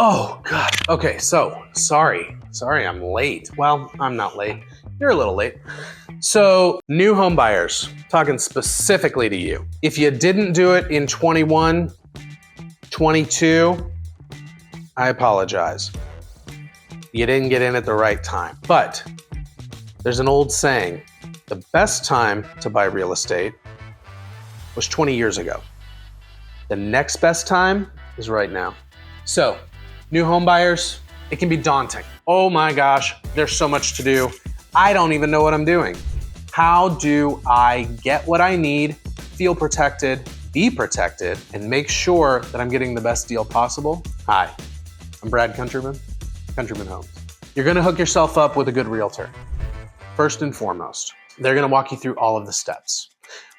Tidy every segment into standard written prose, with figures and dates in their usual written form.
Oh God. Okay, so sorry I'm late. Well, I'm not late. You're a little late. So new home buyers, talking specifically to you. If you didn't do it in 21, 22, I apologize. You didn't get in at the right time. But there's an old saying, the best time to buy real estate was 20 years ago. The next best time is right now. So, new home buyers, it can be daunting. Oh my gosh, there's so much to do. I don't even know what I'm doing. How do I get what I need, feel protected, be protected, and make sure that I'm getting the best deal possible? Hi, I'm Brad Countryman, Countryman Homes. You're gonna hook yourself up with a good realtor. First and foremost, they're gonna walk you through all of the steps.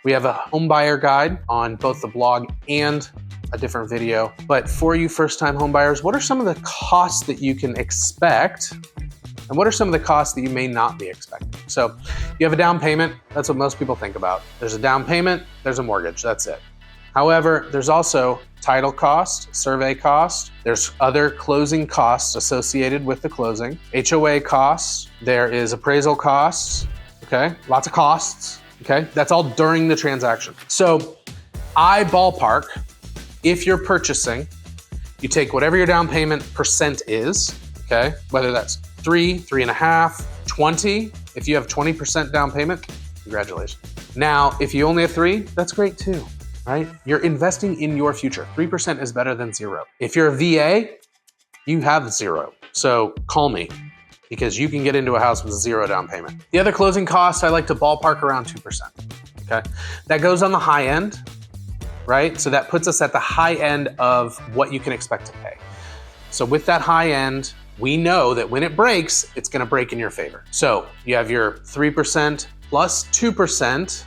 We have a home buyer guide on both the blog and a different video. But for you first-time home buyers, what are some of the costs that you can expect? And what are some of the costs that you may not be expecting? So you have a down payment. That's what most people think about. There's a down payment, there's a mortgage, that's it. However, there's also title cost, survey cost. There's other closing costs associated with the closing. HOA costs, there is appraisal costs, okay? Lots of costs, okay? That's all during the transaction. So I ballpark, if you're purchasing, you take whatever your down payment percent is, okay? Whether that's 3, 3.5, 20. If you have 20% down payment, congratulations. Now, if you only have 3, that's great too, right? You're investing in your future. 3% is better than 0. If you're a VA, you have 0. So call me because you can get into a house with 0 down payment. The other closing costs, I like to ballpark around 2%, okay? That goes on the high end, right? So that puts us at the high end of what you can expect to pay. So with that high end, we know that when it breaks, it's gonna break in your favor. So you have your 3% plus 2%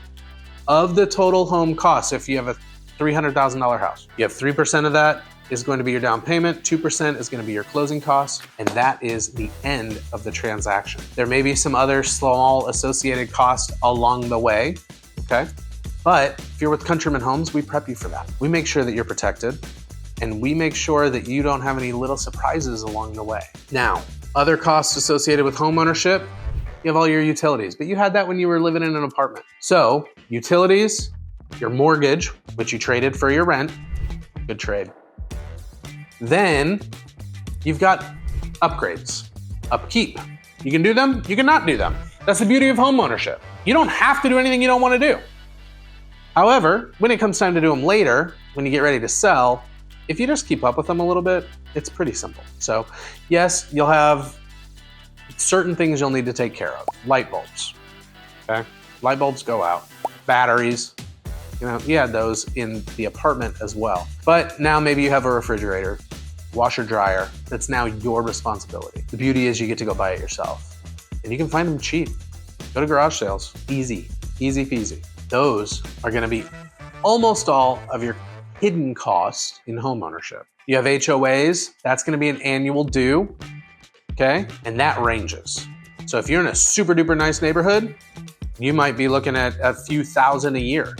of the total home cost. If you have a $300,000 house, you have 3% of that is going to be your down payment, 2% is gonna be your closing costs, and that is the end of the transaction. There may be some other small associated costs along the way, okay? But if you're with Countryman Homes, we prep you for that. We make sure that you're protected and we make sure that you don't have any little surprises along the way. Now, other costs associated with homeownership, you have all your utilities, but you had that when you were living in an apartment. So utilities, your mortgage, which you traded for your rent, good trade. Then you've got upgrades, upkeep. You can do them, you can not do them. That's the beauty of homeownership. You don't have to do anything you don't want to do. However, when it comes time to do them later, when you get ready to sell, if you just keep up with them a little bit, it's pretty simple. So yes, you'll have certain things you'll need to take care of. Light bulbs, okay? Light bulbs go out. Batteries, you know, you had those in the apartment as well. But now maybe you have a refrigerator, washer, dryer, that's now your responsibility. The beauty is you get to go buy it yourself. And you can find them cheap. Go to garage sales, easy, easy peasy. Those are gonna be almost all of your hidden costs in homeownership. You have HOAs, that's gonna be an annual due, okay? And that ranges. So if you're in a super duper nice neighborhood, you might be looking at a few thousand a year.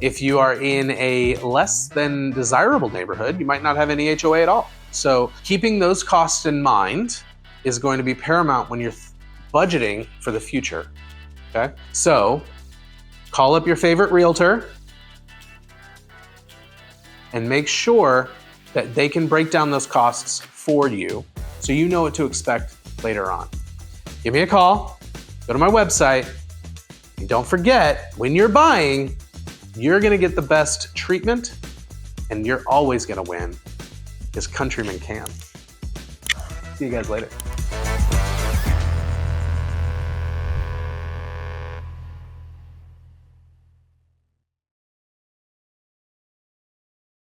If you are in a less than desirable neighborhood, you might not have any HOA at all. So keeping those costs in mind is going to be paramount when you're budgeting for the future, okay? So call up your favorite realtor and make sure that they can break down those costs for you so you know what to expect later on. Give me a call, go to my website, and don't forget, when you're buying, you're gonna get the best treatment and you're always gonna win, because Countryman can. See you guys later.